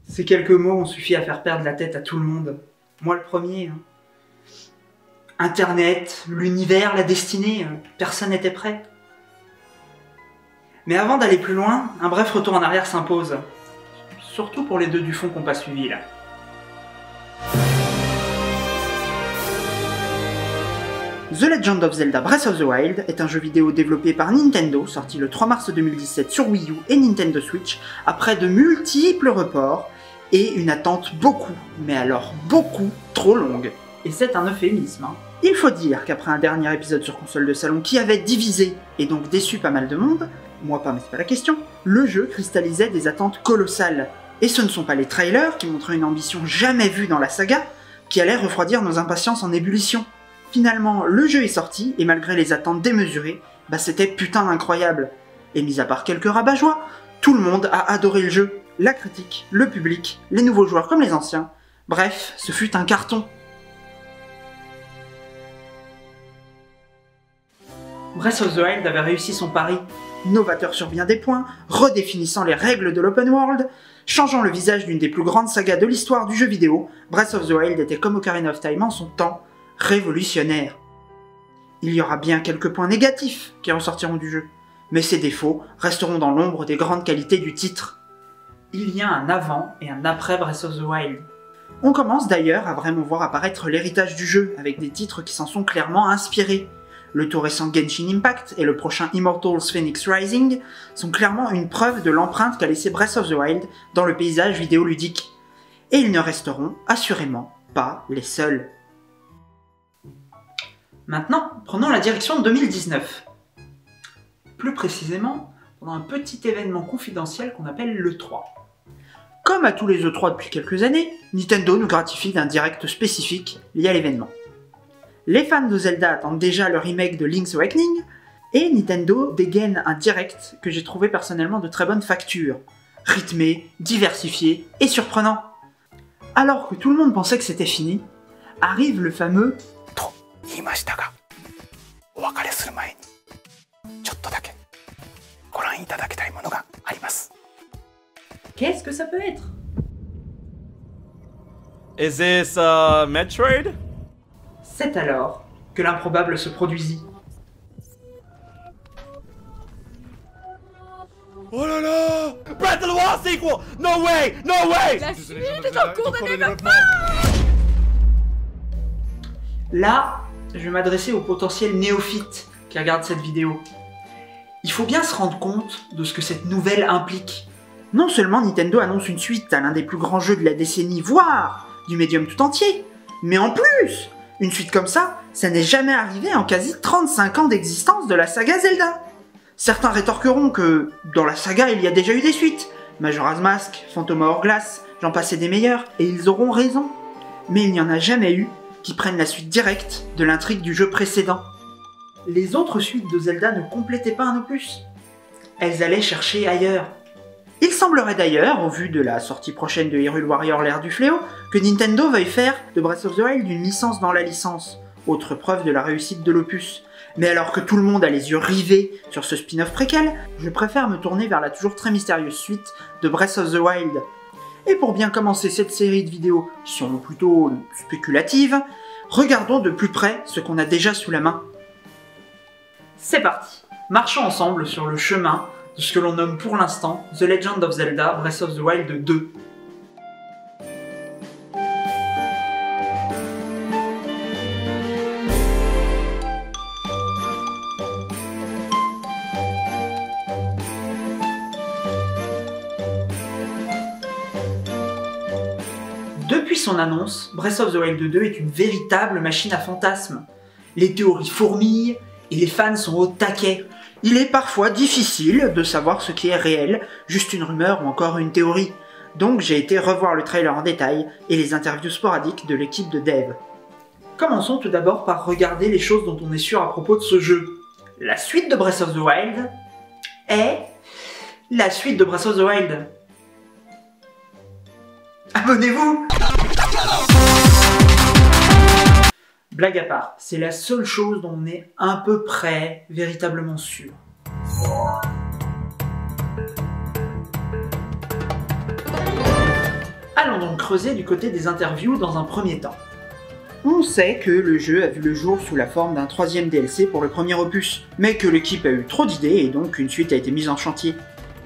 Ces quelques mots ont suffi à faire perdre la tête à tout le monde. Moi le premier. Internet, l'univers, la destinée, personne n'était prêt. Mais avant d'aller plus loin, un bref retour en arrière s'impose. Surtout pour les deux du fond qu'on n'a pas suivis là. The Legend of Zelda Breath of the Wild est un jeu vidéo développé par Nintendo, sorti le 3 mars 2017 sur Wii U et Nintendo Switch, après de multiples reports et une attente beaucoup, mais alors beaucoup, trop longue. Et c'est un euphémisme. Il faut dire qu'après un dernier épisode sur console de salon qui avait divisé et donc déçu pas mal de monde, moi pas mais c'est pas la question, le jeu cristallisait des attentes colossales. Et ce ne sont pas les trailers qui montraient une ambition jamais vue dans la saga qui allaient refroidir nos impatiences en ébullition. Finalement, le jeu est sorti et malgré les attentes démesurées, c'était putain incroyable. Et mis à part quelques rabat-joie, tout le monde a adoré le jeu. La critique, le public, les nouveaux joueurs comme les anciens. Bref, ce fut un carton. Breath of the Wild avait réussi son pari, novateur sur bien des points, redéfinissant les règles de l'open world, changeant le visage d'une des plus grandes sagas de l'histoire du jeu vidéo, Breath of the Wild était comme Ocarina of Time en son temps, révolutionnaire. Il y aura bien quelques points négatifs qui ressortiront du jeu, mais ces défauts resteront dans l'ombre des grandes qualités du titre. Il y a un avant et un après Breath of the Wild. On commence d'ailleurs à vraiment voir apparaître l'héritage du jeu, avec des titres qui s'en sont clairement inspirés. Le tout récent Genshin Impact et le prochain Immortals Phoenix Rising sont clairement une preuve de l'empreinte qu'a laissé Breath of the Wild dans le paysage vidéoludique. Et ils ne resteront assurément pas les seuls. Maintenant, prenons la direction de 2019. Plus précisément, pendant un petit événement confidentiel qu'on appelle l'E3. Comme à tous les E3 depuis quelques années, Nintendo nous gratifie d'un direct spécifique lié à l'événement. Les fans de Zelda attendent déjà le remake de Link's Awakening, et Nintendo dégaine un direct que j'ai trouvé personnellement de très bonne facture, rythmé, diversifié et surprenant. Alors que tout le monde pensait que c'était fini, arrive le fameux Qu'est-ce que ça peut être? Is this Metroid? C'est alors que l'improbable se produisit. Oh là là! Breath of the Wild sequel! No way! No way! La suite est en cours de développement! Là, je vais m'adresser aux potentiels néophytes qui regardent cette vidéo. Il faut bien se rendre compte de ce que cette nouvelle implique. Non seulement Nintendo annonce une suite à l'un des plus grands jeux de la décennie, voire du médium tout entier, mais en plus, une suite comme ça n'est jamais arrivé en quasi 35 ans d'existence de la saga Zelda. Certains rétorqueront que dans la saga il y a déjà eu des suites, Majora's Mask, Phantom Hourglass, j'en passais des meilleurs, et ils auront raison. Mais il n'y en a jamais eu qui prennent la suite directe de l'intrigue du jeu précédent. Les autres suites de Zelda ne complétaient pas un opus. Elles allaient chercher ailleurs. Il semblerait d'ailleurs, au vu de la sortie prochaine de Hyrule Warrior l'ère du fléau, que Nintendo veuille faire de Breath of the Wild une licence dans la licence, autre preuve de la réussite de l'opus. Mais alors que tout le monde a les yeux rivés sur ce spin-off préquel, je préfère me tourner vers la toujours très mystérieuse suite de Breath of the Wild. Et pour bien commencer cette série de vidéos qui sont plutôt spéculatives, regardons de plus près ce qu'on a déjà sous la main. C'est parti, marchons ensemble sur le chemin de ce que l'on nomme pour l'instant The Legend of Zelda Breath of the Wild 2. Depuis son annonce, Breath of the Wild 2 est une véritable machine à fantasmes. Les théories fourmillent et les fans sont au taquet. Il est parfois difficile de savoir ce qui est réel, juste une rumeur ou encore une théorie. Donc j'ai été revoir le trailer en détail et les interviews sporadiques de l'équipe de dev. Commençons tout d'abord par regarder les choses dont on est sûr à propos de ce jeu. La suite de Breath of the Wild est la suite de Breath of the Wild. Abonnez-vous! Blague à part, c'est la seule chose dont on est à peu près véritablement sûr. Allons donc creuser du côté des interviews dans un premier temps. On sait que le jeu a vu le jour sous la forme d'un 3e DLC pour le premier opus, mais que l'équipe a eu trop d'idées et donc une suite a été mise en chantier.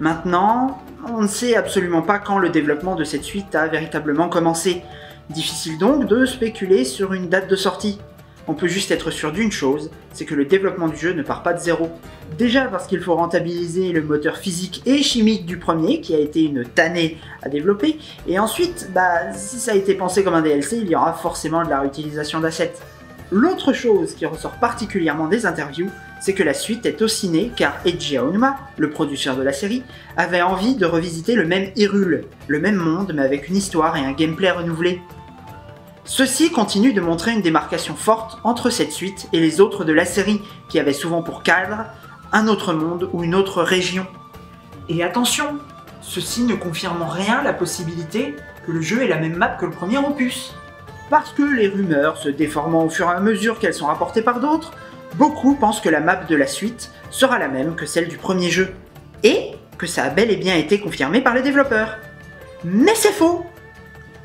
Maintenant, on ne sait absolument pas quand le développement de cette suite a véritablement commencé. Difficile donc de spéculer sur une date de sortie. On peut juste être sûr d'une chose, c'est que le développement du jeu ne part pas de zéro. Déjà parce qu'il faut rentabiliser le moteur physique et chimique du premier, qui a été une tannée à développer, et ensuite, si ça a été pensé comme un DLC, il y aura forcément de la réutilisation d'assets. L'autre chose qui ressort particulièrement des interviews, c'est que la suite est au ciné car Eiji Aonuma, le producteur de la série, avait envie de revisiter le même Hyrule, le même monde mais avec une histoire et un gameplay renouvelé. Ceci continue de montrer une démarcation forte entre cette suite et les autres de la série, qui avaient souvent pour cadre un autre monde ou une autre région. Et attention, ceci ne confirme en rien la possibilité que le jeu ait la même map que le premier opus. Parce que les rumeurs se déformant au fur et à mesure qu'elles sont rapportées par d'autres, beaucoup pensent que la map de la suite sera la même que celle du premier jeu, et que ça a bel et bien été confirmé par les développeurs. Mais c'est faux!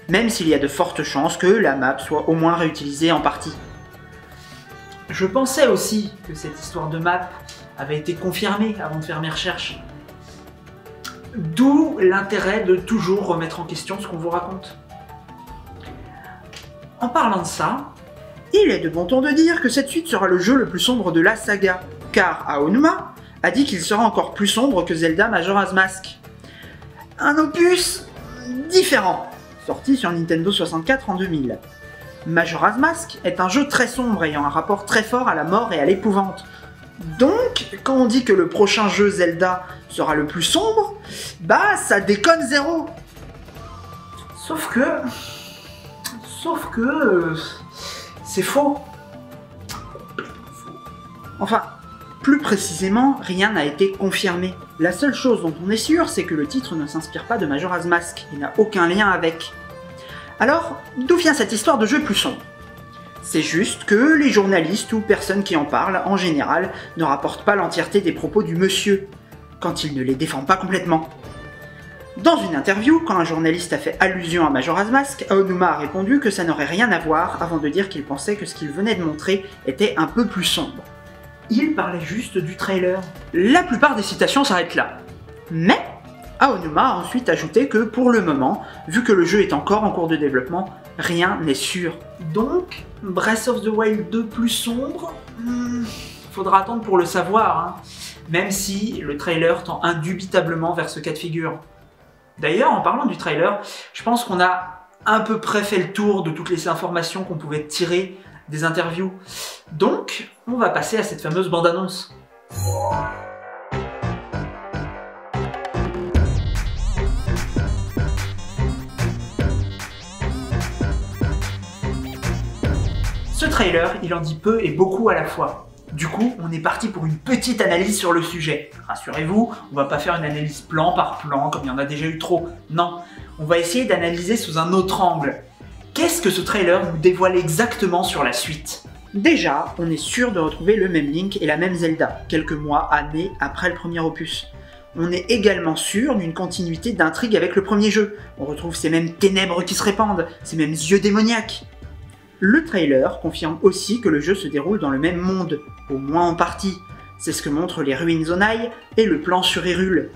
Même s'il y a de fortes chances que la map soit au moins réutilisée en partie. Je pensais aussi que cette histoire de map avait été confirmée avant de faire mes recherches. D'où l'intérêt de toujours remettre en question ce qu'on vous raconte. En parlant de ça, il est de bon ton de dire que cette suite sera le jeu le plus sombre de la saga, car Aonuma a dit qu'il sera encore plus sombre que Zelda Majora's Mask. Un opus différent, sorti sur Nintendo 64 en 2000. Majora's Mask est un jeu très sombre ayant un rapport très fort à la mort et à l'épouvante. Donc, quand on dit que le prochain jeu Zelda sera le plus sombre, ça déconne zéro. Sauf que c'est faux. Enfin, plus précisément, rien n'a été confirmé. La seule chose dont on est sûr, c'est que le titre ne s'inspire pas de Majora's Mask et n'a aucun lien avec. Alors, d'où vient cette histoire de jeu plus sombre? C'est juste que les journalistes ou personnes qui en parlent, en général, ne rapportent pas l'entièreté des propos du monsieur, quand il ne les défend pas complètement. Dans une interview, quand un journaliste a fait allusion à Majora's Mask, Aonuma a répondu que ça n'aurait rien à voir avant de dire qu'il pensait que ce qu'il venait de montrer était un peu plus sombre. Il parlait juste du trailer. La plupart des citations s'arrêtent là. Mais Aonuma a ensuite ajouté que pour le moment, vu que le jeu est encore en cours de développement, rien n'est sûr. Donc, Breath of the Wild 2 plus sombre, faudra attendre pour le savoir, hein. Même si le trailer tend indubitablement vers ce cas de figure. D'ailleurs, en parlant du trailer, je pense qu'on a à peu près fait le tour de toutes les informations qu'on pouvait tirer des interviews. Donc, on va passer à cette fameuse bande-annonce. Ce trailer, il en dit peu et beaucoup à la fois. Du coup, on est parti pour une petite analyse sur le sujet. Rassurez-vous, on va pas faire une analyse plan par plan comme il y en a déjà eu trop. Non, on va essayer d'analyser sous un autre angle. Qu'est-ce que ce trailer nous dévoile exactement sur la suite? Déjà, on est sûr de retrouver le même Link et la même Zelda, quelques mois, années après le premier opus. On est également sûr d'une continuité d'intrigue avec le premier jeu. On retrouve ces mêmes ténèbres qui se répandent, ces mêmes yeux démoniaques. Le trailer confirme aussi que le jeu se déroule dans le même monde, au moins en partie. C'est ce que montrent les ruines Zonai et le plan sur Hyrule.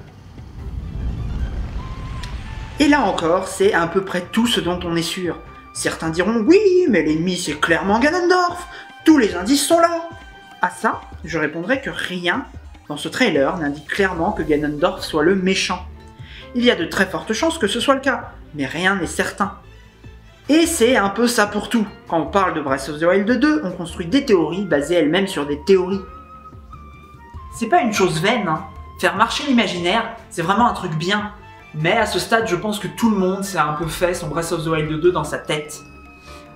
Et là encore, c'est à peu près tout ce dont on est sûr. Certains diront « Oui, mais l'ennemi c'est clairement Ganondorf, tous les indices sont là !» À ça, je répondrai que rien dans ce trailer n'indique clairement que Ganondorf soit le méchant. Il y a de très fortes chances que ce soit le cas, mais rien n'est certain. Et c'est un peu ça pour tout. Quand on parle de Breath of the Wild 2, on construit des théories basées elles-mêmes sur des théories. C'est pas une chose vaine, hein. Faire marcher l'imaginaire, c'est vraiment un truc bien. Mais à ce stade, je pense que tout le monde s'est un peu fait son Breath of the Wild 2 dans sa tête.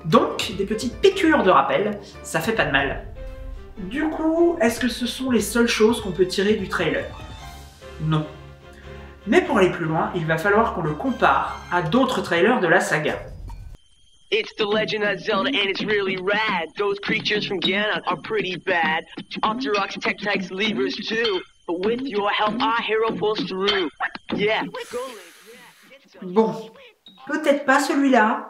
Donc, des petites piqûres de rappel, ça fait pas de mal. Du coup, est-ce que ce sont les seules choses qu'on peut tirer du trailer? Non. Mais pour aller plus loin, il va falloir qu'on le compare à d'autres trailers de la saga. It's the Legend of Zelda and it's really rad. Those creatures from Ganon are pretty bad. Octoroks, Tektites, Levers too. But with your help, our hero pulls through. Yeah, go Link. Bon, peut-être pas celui-là.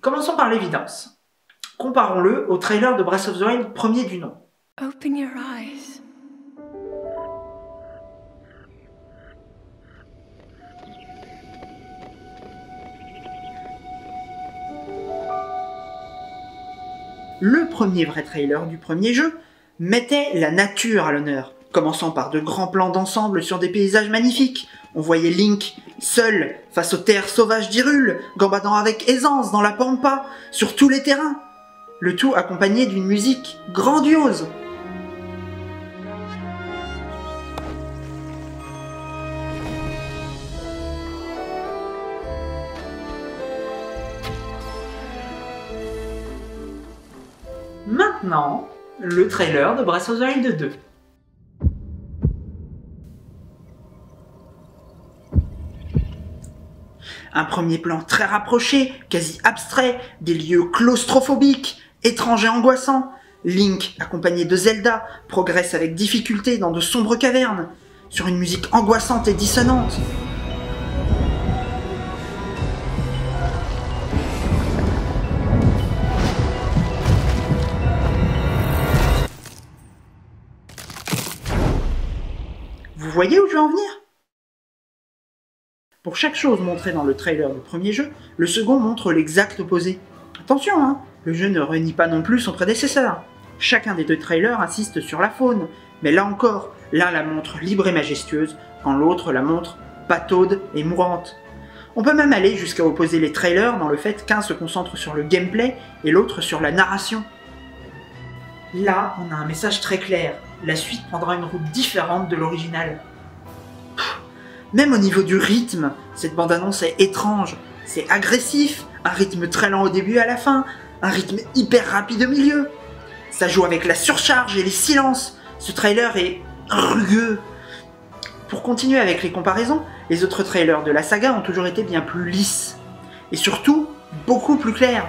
Commençons par l'évidence. Comparons-le au trailer de Breath of the Wild premier du nom. Open your eyes. Le premier vrai trailer du premier jeu mettait la nature à l'honneur, commençant par de grands plans d'ensemble sur des paysages magnifiques. On voyait Link seul face aux terres sauvages d'Hyrule, gambadant avec aisance dans la pampa, sur tous les terrains. Le tout accompagné d'une musique grandiose. Maintenant, le trailer de Breath of the Wild 2. Un premier plan très rapproché, quasi abstrait, des lieux claustrophobiques, étranges et angoissants. Link, accompagné de Zelda, progresse avec difficulté dans de sombres cavernes, sur une musique angoissante et dissonante. Vous voyez où je veux en venir? Pour chaque chose montrée dans le trailer du premier jeu, le second montre l'exact opposé. Attention, hein, le jeu ne renie pas non plus son prédécesseur. Chacun des deux trailers insiste sur la faune, mais là encore, l'un la montre libre et majestueuse, quand l'autre la montre pataude et mourante. On peut même aller jusqu'à opposer les trailers dans le fait qu'un se concentre sur le gameplay et l'autre sur la narration. Là, on a un message très clair. La suite prendra une route différente de l'original. Même au niveau du rythme, cette bande-annonce est étrange. C'est agressif, un rythme très lent au début et à la fin, un rythme hyper rapide au milieu. Ça joue avec la surcharge et les silences. Ce trailer est rugueux. Pour continuer avec les comparaisons, les autres trailers de la saga ont toujours été bien plus lisses. Et surtout, beaucoup plus clairs.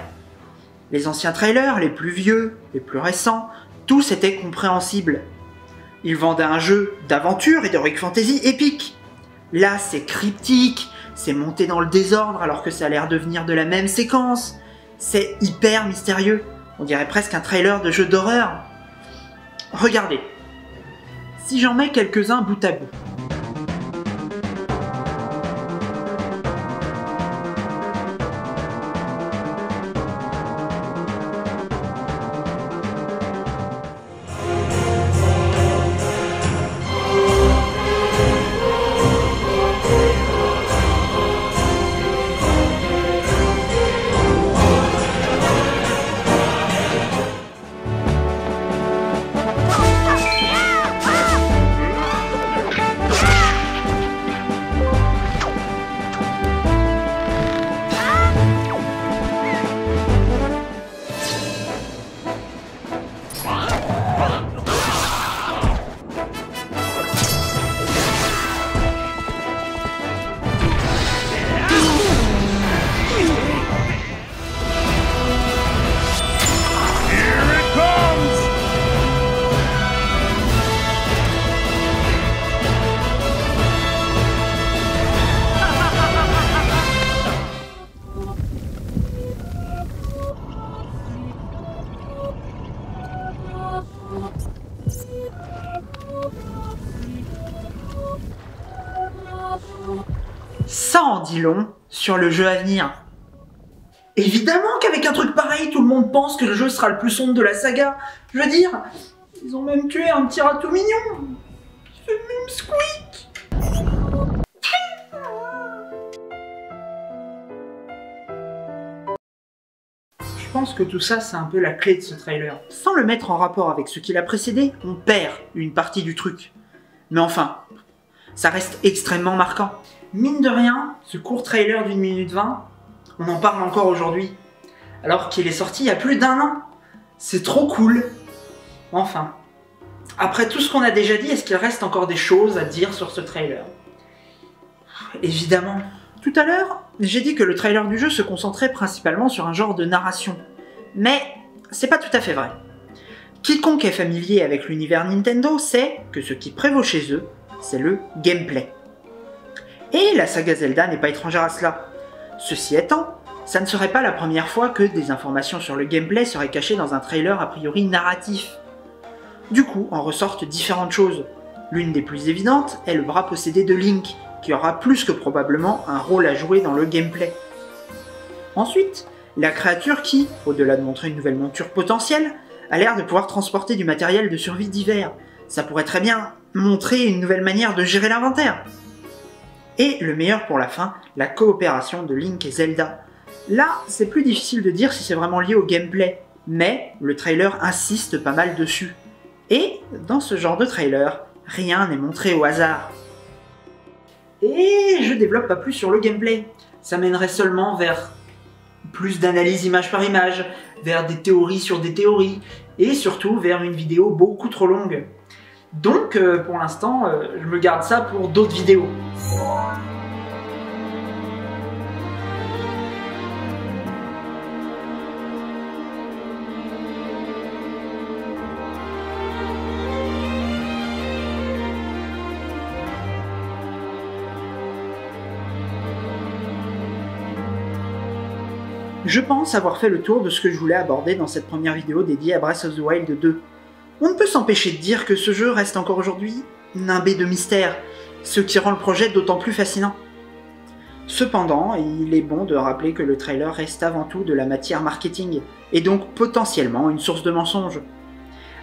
Les anciens trailers, les plus vieux, les plus récents, tous étaient compréhensibles. Ils vendaient un jeu d'aventure et d'heroic fantasy épique. Là, c'est cryptique, c'est monté dans le désordre alors que ça a l'air de venir de la même séquence. C'est hyper mystérieux, on dirait presque un trailer de jeu d'horreur. Regardez, si j'en mets quelques-uns bout à bout. Ça en dit long sur le jeu à venir. Évidemment qu'avec un truc pareil, tout le monde pense que le jeu sera le plus sombre de la saga. Je veux dire, ils ont même tué un petit rat tout mignon. Il fait même squeak. Je pense que tout ça, c'est un peu la clé de ce trailer. Sans le mettre en rapport avec ce qui l'a précédé, on perd une partie du truc. Mais enfin, ça reste extrêmement marquant. Mine de rien, ce court trailer d'1 minute 20, on en parle encore aujourd'hui. Alors qu'il est sorti il y a plus d'1 an. C'est trop cool. Enfin, après tout ce qu'on a déjà dit, est-ce qu'il reste encore des choses à dire sur ce trailer? Évidemment. Tout à l'heure, j'ai dit que le trailer du jeu se concentrait principalement sur un genre de narration. Mais c'est pas tout à fait vrai. Quiconque est familier avec l'univers Nintendo sait que ce qui prévaut chez eux, c'est le gameplay. Et la saga Zelda n'est pas étrangère à cela. Ceci étant, ça ne serait pas la première fois que des informations sur le gameplay seraient cachées dans un trailer a priori narratif. Du coup, en ressortent différentes choses. L'une des plus évidentes est le bras possédé de Link, qui aura plus que probablement un rôle à jouer dans le gameplay. Ensuite, la créature qui, au-delà de montrer une nouvelle monture potentielle, a l'air de pouvoir transporter du matériel de survie divers. Ça pourrait très bien montrer une nouvelle manière de gérer l'inventaire. Et le meilleur pour la fin, la coopération de Link et Zelda. Là, c'est plus difficile de dire si c'est vraiment lié au gameplay, mais le trailer insiste pas mal dessus. Et dans ce genre de trailer, rien n'est montré au hasard. Et je développe pas plus sur le gameplay. Ça mènerait seulement vers plus d'analyse image par image, vers des théories sur des théories, et surtout vers une vidéo beaucoup trop longue. Donc pour l'instant, je me garde ça pour d'autres vidéos. Je pense avoir fait le tour de ce que je voulais aborder dans cette première vidéo dédiée à Breath of the Wild 2. On ne peut s'empêcher de dire que ce jeu reste encore aujourd'hui nimbé de mystères, ce qui rend le projet d'autant plus fascinant. Cependant, il est bon de rappeler que le trailer reste avant tout de la matière marketing, et donc potentiellement une source de mensonges.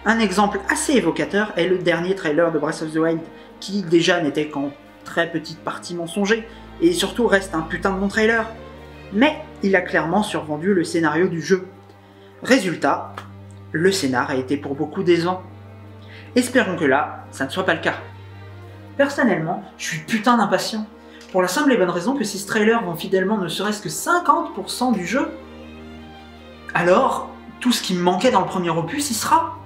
Un exemple assez évocateur est le dernier trailer de Breath of the Wild, qui déjà n'était qu'en très petite partie mensonger, et surtout reste un putain de bon trailer. Mais il a clairement survendu le scénario du jeu. Résultat, le scénar a été pour beaucoup décevant. Espérons que là, ça ne soit pas le cas. Personnellement, je suis putain d'impatient. Pour la simple et bonne raison que si ce trailer vend fidèlement ne serait-ce que 50% du jeu, alors tout ce qui me manquait dans le premier opus y sera.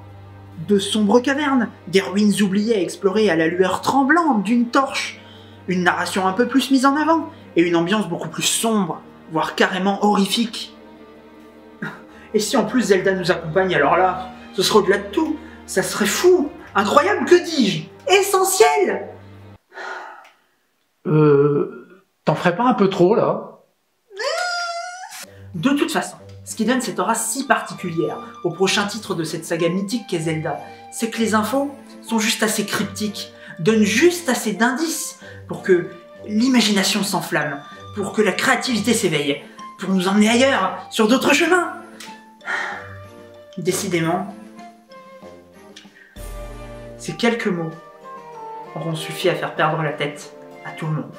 De sombres cavernes, des ruines oubliées à explorer à la lueur tremblante d'une torche, une narration un peu plus mise en avant, et une ambiance beaucoup plus sombre, voire carrément horrifique. Et si en plus Zelda nous accompagne, alors là, ce serait au-delà de tout, ça serait fou, incroyable, que dis-je, essentiel. T'en ferais pas un peu trop, là? De toute façon, ce qui donne cette aura si particulière au prochain titre de cette saga mythique qu'est Zelda, c'est que les infos sont juste assez cryptiques, donnent juste assez d'indices pour que l'imagination s'enflamme, pour que la créativité s'éveille, pour nous emmener ailleurs, sur d'autres chemins. Décidément, ces quelques mots auront suffi à faire perdre la tête à tout le monde.